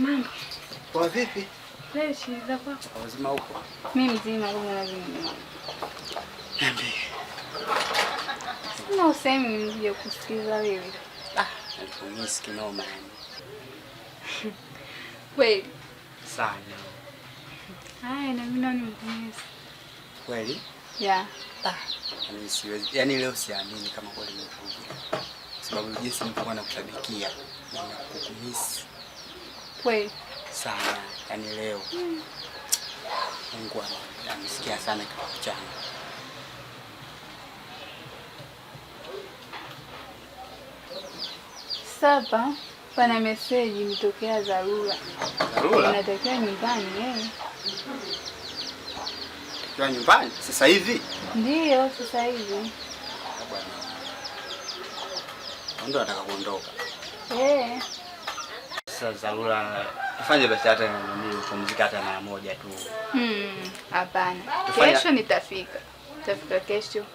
Mambo. Kwa vipi? Leo shiza kwako. Uzima upo? Mimi mzima kama lazima. Niambie. Sina usemi nje kusikiza wewe. Nilikumisi kinoma yani. Kweli. Sana. Haya na mimi nani mkumisi. Kweli? Yeah. Yaani siwezi. Yaani leo siamini kama kweli nimekuja. Sababu jinsi nilikuwa nakushabikia na kukumisi. Kweli. Sana. Yaani leo. Mungu amesikia sana kitu changu. Sasa pana message imetokea dharura. Dharura? Natakiwa nyumbani Kwa nyumbani sasa hivi? Ndio, sasa hivi. Bwana. Ndio nataka kuondoka. Sasa dharura tufanye basi hata mimi kupumzika hata mara moja tu. Hapana. Kesho nitafika. Nitafika kesho.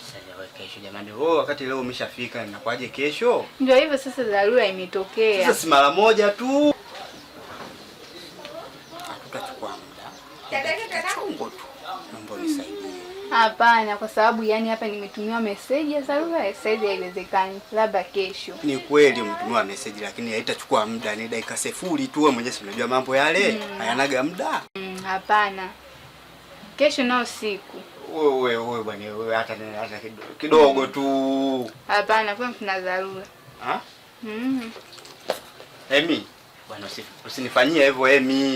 Sasa wewe kesho jamani. Wakati leo umeshafika inakuaje kesho? Ndio hivyo sasa dharura imetokea. Sasa si mara moja tu. Hatutachukua muda. Chungo tu. Naomba unisaidie. Hapana, kwa sababu yani hapa nimetumiwa message ya dharura, sasa haiwezekani. Labda kesho. Ni kweli umetumiwa message lakini haitachukua muda, ni dakika sifuri tu. Wewe mwenyewe unajua mambo yale hayanaga muda. Hapana. Kesho nao siku. Wewe bwana wewe hata kidogo tu. Hapana, kwa kuna dharura. Emi, bwana usinifanyie hivyo Emi.